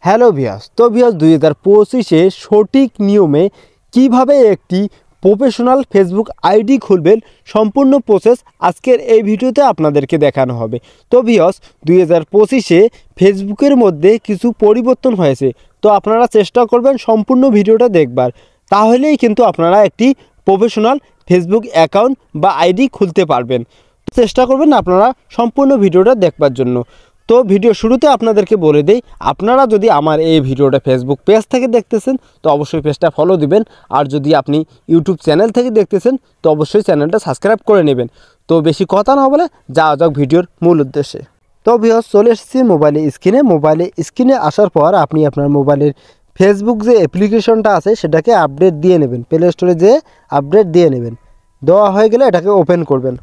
Hello viewers, তো viewers 2025-এ সঠিক নিয়মে কিভাবে একটি প্রফেশনাল ফেসবুক আইডি খুলবেন সম্পূর্ণ প্রসেস আজকের এই ভিডিওতে আপনাদেরকে দেখানো হবে। তো ভিউয়ার্স 2025-এ ফেসবুকের মধ্যে কিছু পরিবর্তন হয়েছে, তো আপনারা চেষ্টা করবেন সম্পূর্ণ ভিডিওটা দেখবার, তাহলেই কিন্তু আপনারা একটি প্রফেশনাল ফেসবুক অ্যাকাউন্ট বা আইডি খুলতে পারবেন। চেষ্টা করবেন আপনারা সম্পূর্ণ ভিডিওটা দেখবার জন্য। তো ভিডিও শুরুতে আপনাদেরকে বলে দেই, আপনারা যদি আমার এই ভিডিওটা ফেসবুক পেজ থেকে দেখতেছেন তো অবশ্যই পেজটা ফলো দিবেন, আর যদি আপনি ইউটিউব চ্যানেল থেকে দেখতেছেন তো অবশ্যই চ্যানেলটা সাবস্ক্রাইব করে নেবেন। তো বেশি কথা না বলে যাওয়া যাক ভিডিওর মূল উদ্দেশ্যে। তো ভিউয়ার্স চলে এসেছি মোবাইলে স্ক্রিনে আসার পর আপনি আপনার মোবাইলের ফেসবুক যে অ্যাপ্লিকেশনটা আছে সেটাকে আপডেট দিয়ে নেবেন, প্লে স্টোরে যেয়ে আপডেট দিয়ে নেবেন। দেওয়া হয়ে গেলে এটাকে ওপেন করবেন।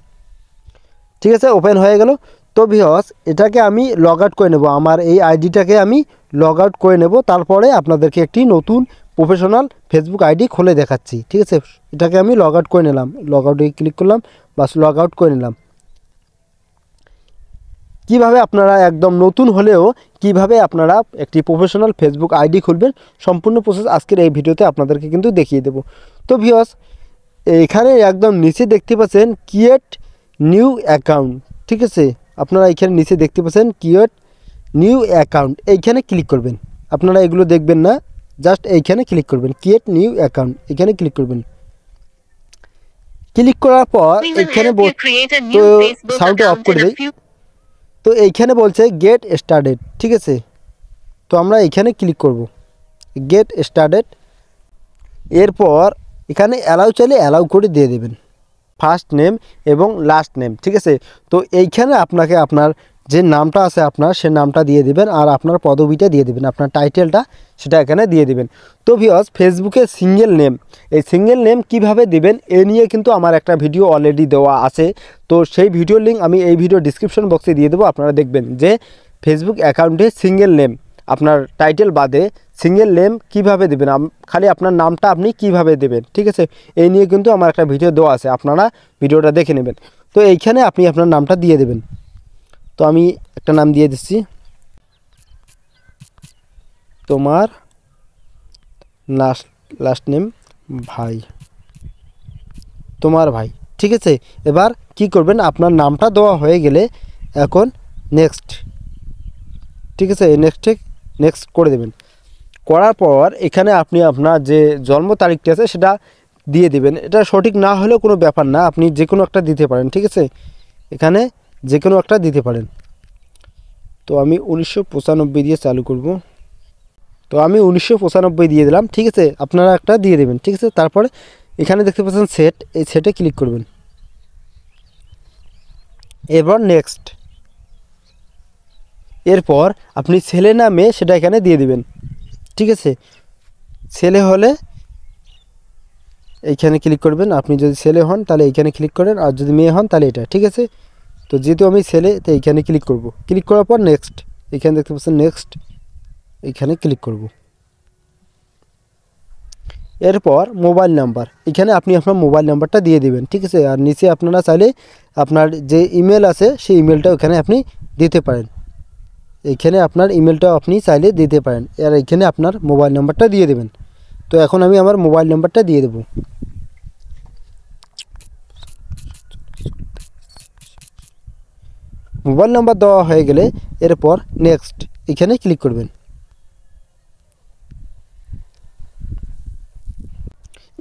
ঠিক আছে, ওপেন হয়ে গেল। তো ভিউয়ার্স এটাকে আমি লগ আউট করে নেব, আমার এই আইডিটাকে আমি লগ আউট করে নেব, তারপরে আপনাদেরকে একটি নতুন প্রফেশনাল ফেসবুক আইডি খুলে দেখাচ্ছি। ঠিক আছে, এটাকে আমি লগ আউট করে নিলাম, লগ আউটে ক্লিক করলাম, বাস লগ আউট করে নিলাম। কিভাবে আপনারা একদম নতুন হলেও কিভাবে আপনারা একটি প্রফেশনাল ফেসবুক আইডি খুলবেন সম্পূর্ণ প্রসেস আজকের এই ভিডিওতে আপনাদেরকে কিন্তু দেখিয়ে দেব। তো ভিউয়ার্স এখানে একদম নিচে দেখতে পাচ্ছেন ক্রিয়েট নিউ অ্যাকাউন্ট। ঠিক আছে, আপনারা এখানে নিচে দেখতে পাচ্ছেন ক্রিয়েট নিউ অ্যাকাউন্ট, এইখানে ক্লিক করবেন। আপনারা এগুলো দেখবেন না, জাস্ট এইখানে ক্লিক করবেন, ক্রিয়েট নিউ অ্যাকাউন্ট এখানে ক্লিক করবেন। ক্লিক করার পর এখানে তো সাউন্ডটা অফ করে দেই। তো এইখানে বলছে গেট স্টার্টেড। ঠিক আছে, তো আমরা এখানে ক্লিক করব, গেট স্টার্টেড। এরপর এখানে অ্যালাউ চাইলে অ্যালাউ করে দিয়ে দেবেন ফার্স্ট নেম এবং লাস্ট নেম। ঠিক আছে, তো এইখানে আপনাকে আপনার যে নামটা আছে আপনার সে নামটা দিয়ে দিবেন, আর আপনার পদবিটা দিয়ে দিবেন, আপনার টাইটেলটা সেটা এখানে দিয়ে দিবেন। তো ভিউয়ার্স ফেসবুকে সিঙ্গেল নেম, এই সিঙ্গেল নেম কিভাবে দিবেন এ নিয়ে কিন্তু আমার একটা ভিডিও অলরেডি দেওয়া আছে। তো সেই ভিডিওর লিঙ্ক আমি এই ভিডিও ডিসক্রিপশন বক্সে দিয়ে দেবো, আপনারা দেখবেন যে ফেসবুক অ্যাকাউন্টে সিঙ্গেল নেম আপনার টাইটেল বাদে সিঙ্গেল নেম কিভাবে দেবেন, খালি আপনার নামটা আপনি কিভাবে দেবেন। ঠিক আছে, এই নিয়ে কিন্তু আমার একটা ভিডিও দেওয়া আছে, আপনারা ভিডিওটা দেখে নেবেন। তো এইখানে আপনি আপনার নামটা দিয়ে দেবেন। তো আমি একটা নাম দিয়ে দিচ্ছি, তোমার লাস্ট নেম ভাই, তোমার ভাই। ঠিক আছে, এবার কি করবেন, আপনার নামটা দেওয়া হয়ে গেলে এখন নেক্সট। ঠিক আছে, নেক্সট করে দেবেন। করার পর এখানে আপনি আপনার যে জন্ম তারিখটি আছে সেটা দিয়ে দিবেন। এটা সঠিক না হলেও কোনো ব্যাপার না, আপনি যে কোনো একটা দিতে পারেন। ঠিক আছে, এখানে যে কোনো একটা দিতে পারেন। তো আমি 1995 দিয়ে চালু করব, তো আমি 1995 দিয়ে দিলাম। ঠিক আছে, আপনারা একটা দিয়ে দেবেন। ঠিক আছে, তারপরে এখানে দেখতে পাচ্ছেন সেট, এই সেটে ক্লিক করবেন। এরপর নেক্সট। এরপর আপনি ছেলে না মেয়ে সেটা এখানে দিয়ে দিবেন। ঠিক আছে, ছেলে হলে এইখানে ক্লিক করবেন, আপনি যদি ছেলে হন তাহলে এইখানে ক্লিক করেন, আর যদি মেয়ে হন তাহলে এটা। ঠিক আছে, তো যেহেতু আমি ছেলে তো এইখানে ক্লিক করব। ক্লিক করার পর নেক্সট, এখানে দেখতে পাচ্ছেন নেক্সট, এইখানে ক্লিক করব। এরপর মোবাইল নাম্বার, এখানে আপনি আপনার মোবাইল নাম্বারটা দিয়ে দিবেন। ঠিক আছে, আর নিচে আপনারা চাইলে আপনার যে ইমেল আছে সেই ইমেলটাও এখানে আপনি দিতে পারেন, এইখানে আপনার ইমেলটাও আপনি চাইলে দিতে পারেন। আর এইখানে আপনার মোবাইল নাম্বারটা দিয়ে দেবেন। তো এখন আমি আমার মোবাইল নাম্বারটা দিয়ে দেব। মোবাইল নাম্বার দেওয়া হয়ে গেলে এরপর নেক্সট এখানে ক্লিক করবেন।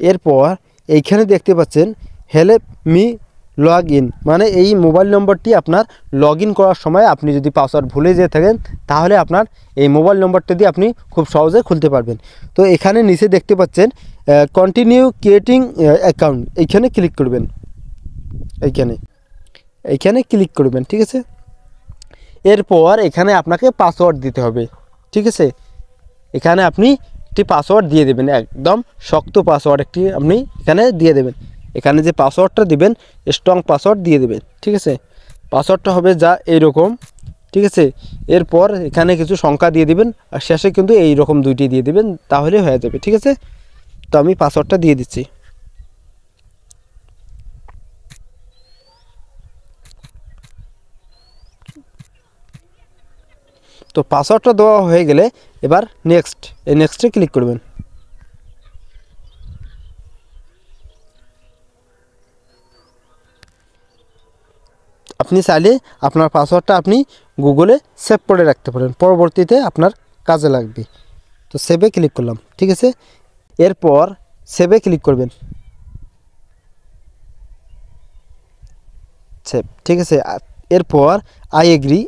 এরপর এইখানে দেখতে পাচ্ছেন হেল্প মি লগ ইন, মানে এই মোবাইল নম্বরটি আপনার লগ ইন করার সময় আপনি যদি পাসওয়ার্ড ভুলে যেয়ে থাকেন তাহলে আপনার এই মোবাইল নম্বরটা দিয়ে আপনি খুব সহজে খুলতে পারবেন। তো এখানে নিচে দেখতে পাচ্ছেন কন্টিনিউ ক্রিয়েটিং অ্যাকাউন্ট, এইখানে ক্লিক করবেন, এইখানে ক্লিক করবেন। ঠিক আছে, এরপর এখানে আপনাকে পাসওয়ার্ড দিতে হবে। ঠিক আছে, এখানে আপনি একটি পাসওয়ার্ড দিয়ে দেবেন, একদম শক্ত পাসওয়ার্ড একটি আপনি এখানে দিয়ে দেবেন। এখানে যে পাসওয়ার্ডটা দিবেন স্ট্রং পাসওয়ার্ড দিয়ে দেবেন। ঠিক আছে, পাসওয়ার্ডটা হবে যা এইরকম। ঠিক আছে, এরপর এখানে কিছু সংখ্যা দিয়ে দিবেন, আর শেষে কিন্তু এই রকম দুইটি দিয়ে দিবেন, তাহলে হয়ে যাবে। ঠিক আছে, তো আমি পাসওয়ার্ডটা দিয়ে দিচ্ছি। তো পাসওয়ার্ডটা দেওয়া হয়ে গেলে এবার নেক্সট, এই নেক্সটে ক্লিক করবেন। আপনি চাইলে আপনার পাসওয়ার্ডটা আপনি গুগলে সেভ করে রাখতে পারেন, পরবর্তীতে আপনার কাজে লাগবে। তো সেভে ক্লিক করলাম, ঠিক আছে। এরপর সেভে ক্লিক করবেন, সেভ, ঠিক আছে। এরপর আই এগ্রি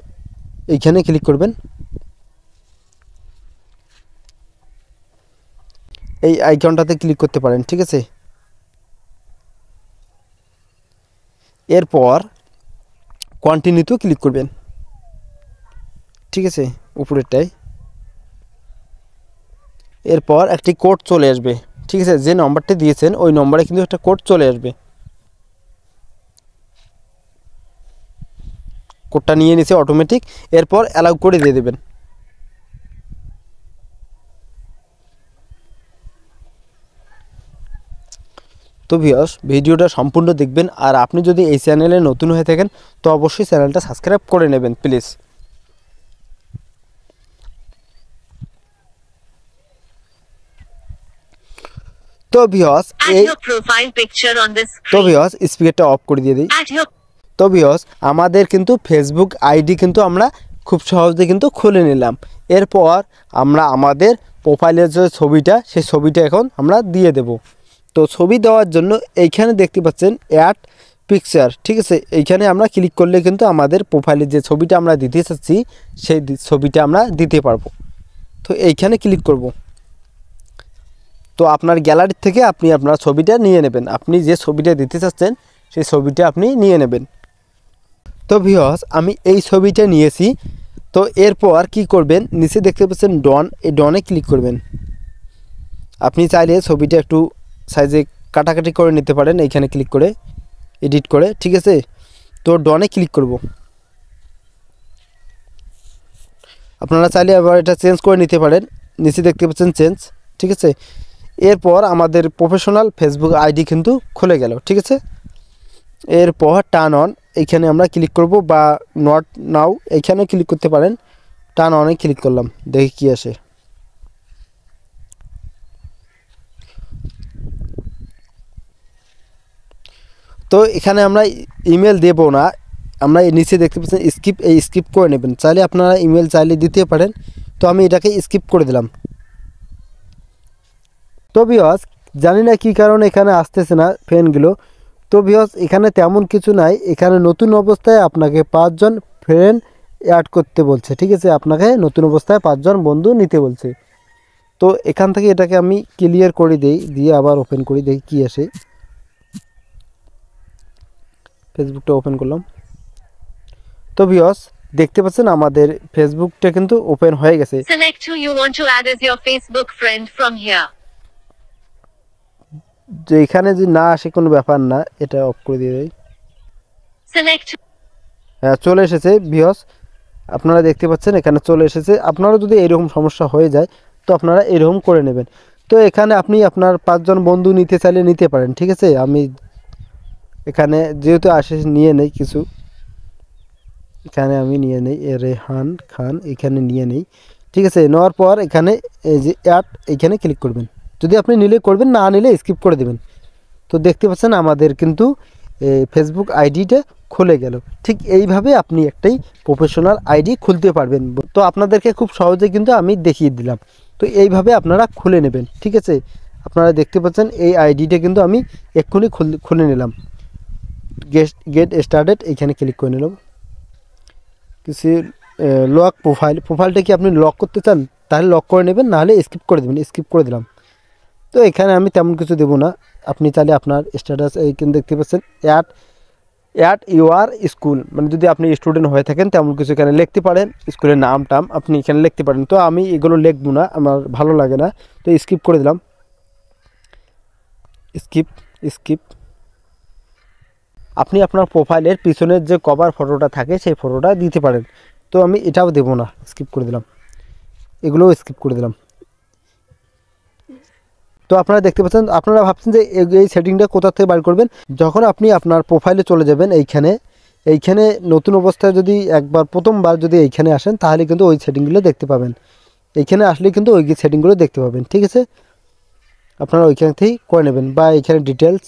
এইখানে ক্লিক করবেন। এই আইকনটাতে ক্লিক করতে পারেন, ঠিক আছে। এরপর কন্টিনিউতে ক্লিক করবেন, ঠিক আছে, উপরেরটায়। এরপর একটি কোড চলে আসবে, ঠিক আছে। যে নম্বরটি দিয়েছেন ওই নম্বরে কিন্তু একটা কোড চলে আসবে। কোডটা নিয়ে নিছে অটোমেটিক। এরপর অ্যালাউ করে দিয়ে দেবেন। তো ভিউয়ার্স, ভিডিওটা সম্পূর্ণ দেখবেন। আর আপনি যদি এই চ্যানেলে নতুন হয়ে থাকেন তো অবশ্যই চ্যানেলটা সাবস্ক্রাইব করে নেবেন প্লিজ। তো ভিউয়ার্স, স্পিকারটা অফ করে দিয়ে দিই। তো ভিউয়ার্স, আমাদের কিন্তু ফেসবুক আইডি কিন্তু আমরা খুব সহজে কিন্তু খুলে নিলাম। এরপর আমরা আমাদের প্রোফাইলের যে ছবিটা, সেই ছবিটা এখন আমরা দিয়ে দেব। তো ছবি দেওয়ার জন্য এইখানে দেখতে পাচ্ছেন অ্যাড পিকচার, ঠিক আছে। এইখানে আমরা ক্লিক করলে কিন্তু আমাদের প্রোফাইলের যে ছবিটা আমরা দিতে চাচ্ছি সেই ছবিটা আমরা দিতে পারবো। তো এইখানে ক্লিক করব। তো আপনার গ্যালারি থেকে আপনি আপনার ছবিটা নিয়ে নেবেন। আপনি যে ছবিটা দিতে চাচ্ছেন সেই ছবিটা আপনি নিয়ে নেবেন। তো ভিউয়ার্স, আমি এই ছবিটা নিয়েছি। তো এরপর কি করবেন, নিচে দেখতে পাচ্ছেন ডন, এই ডনে ক্লিক করবেন। আপনি চাইলে ছবিটা একটু সাইজে কাটাকাটি করে নিতে পারেন, এইখানে ক্লিক করে এডিট করে, ঠিক আছে। তো ডনে ক্লিক করব। আপনারা চাইলে আবার এটা চেঞ্জ করে নিতে পারেন, নিচে দেখতে পাচ্ছেন চেঞ্জ, ঠিক আছে। এরপর আমাদের প্রফেশনাল ফেসবুক আইডি কিন্তু খুলে গেল, ঠিক আছে। এরপর টার্ন অন এইখানে আমরা ক্লিক করব, বা নট নাও এইখানে ক্লিক করতে পারেন। টার্ন অনে ক্লিক করলাম, দেখি কি আসে। তো এখানে আমরা ইমেল দেব না, আমরা নিচে দেখতে পাচ্ছেন স্কিপ, এই স্কিপ করে নেবেন। চাইলে আপনারা ইমেল চাইলে দিতে পারেন। তো আমি এটাকে স্কিপ করে দিলাম। তো ভিউয়ার্স, জানি না কী কারণে এখানে আসতেছে না ফ্রেন্ডগুলো। তো ভিউয়ার্স, এখানে তেমন কিছু নাই। এখানে নতুন অবস্থায় আপনাকে 5 জন ফ্রেন্ড অ্যাড করতে বলছে, ঠিক আছে। আপনাকে নতুন অবস্থায় 5 জন বন্ধু নিতে বলছে। তো এখান থেকে এটাকে আমি ক্লিয়ার করে দিই, দিয়ে আবার ওপেন করি, দেখি কী আসে। ফেসবুকটা ওপেন করলাম। তো ভিউয়ার্স, দেখতে পাচ্ছেন আমাদের ফেসবুকটা কিন্তু ওপেন হয়ে গেছে। Select who you want to add as your Facebook friend from here. যে এখানে যদি না আসে কোনো ব্যাপার না, এটা অফ করে দিয়ে দেয়। Select হ্যাঁ, চলে এসেছে ভিউয়ার্স, আপনারা দেখতে পাচ্ছেন এখানে চলে এসেছে। আপনারা যদি এরকম সমস্যা হয়ে যায় তো আপনারা এরকম করে নেবেন। তো এখানে আপনি আপনার 5 জন বন্ধু নিতে চাইলে নিতে পারেন, ঠিক আছে। আমি এখানে যেহেতু আসে নিয়ে নেই কিছু, এখানে আমি নিয়ে নেই রেহান খান, এখানে নিয়ে নেই, ঠিক আছে। নেওয়ার পর এখানে এই যে অ্যাড, এইখানে ক্লিক করবেন। যদি আপনি নিলে করবেন, না নিলে স্কিপ করে দেবেন। তো দেখতে পাচ্ছেন আমাদের কিন্তু ফেসবুক আইডিটা খুলে গেল। ঠিক এইভাবে আপনি একটাই প্রফেশনাল আইডি খুলতে পারবেন। তো আপনাদেরকে খুব সহজে কিন্তু আমি দেখিয়ে দিলাম। তো এইভাবে আপনারা খুলে নেবেন, ঠিক আছে। আপনারা দেখতে পাচ্ছেন এই আইডিটা কিন্তু আমি এক্ষুনি খুলে নিলাম। গেট স্টার্টেড এইখানে ক্লিক করে নিলাম। কিছু লক প্রোফাইলটা কি আপনি লক করতে চান তাহলে লক করে নেবেন, নাহলে স্কিপ করে দেবেন। স্কিপ করে দিলাম। তো এখানে আমি তেমন কিছু দেবো না। আপনি চাইলে আপনার স্ট্যাটাস এইখানে দেখতে পাচ্ছেন অ্যাট ইউর স্কুল, মানে যদি আপনি স্টুডেন্ট হয়ে থাকেন তেমন কিছু এখানে লিখতে পারেন, স্কুলের নাম টাম আপনি এখানে লিখতে পারেন। তো আমি এগুলো লিখবো না, আমার ভালো লাগে না, তো স্কিপ করে দিলাম। স্কিপ। আপনি আপনার প্রোফাইলের পিছনের যে কভার ফটোটা থাকে সেই ফটোটা দিতে পারেন। তো আমি এটাও দেবো না, স্কিপ করে দিলাম। এগুলোও স্কিপ করে দিলাম। তো আপনারা দেখতে পাচ্ছেন, আপনারা ভাবছেন যে এই সেটিংটা কোথা থেকে বার করবেন। যখন আপনি আপনার প্রোফাইলে চলে যাবেন, এইখানে নতুন অবস্থায় যদি একবার প্রথমবার যদি এইখানে আসেন তাহলে কিন্তু ওই সেটিংগুলো দেখতে পাবেন। এইখানে আসলে কিন্তু ওই সেটিংগুলো দেখতে পাবেন, ঠিক আছে। আপনারা ওইখান থেকেই করে নেবেন, বা এইখানে ডিটেলস,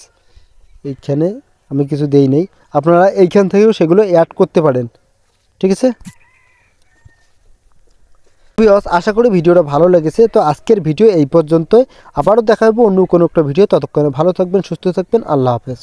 এইখানে আমি কিছু দেই নেই, আপনারা এইখান থেকেও সেগুলো অ্যাড করতে পারেন, ঠিক আছে। আশা করি ভিডিওটা ভালো লেগেছে। তো আজকের ভিডিও এই পর্যন্তই, আবারও দেখা হবে অন্য কোনো একটা ভিডিও। ততক্ষণে ভালো থাকবেন, সুস্থ থাকবেন, আল্লাহ হাফেজ।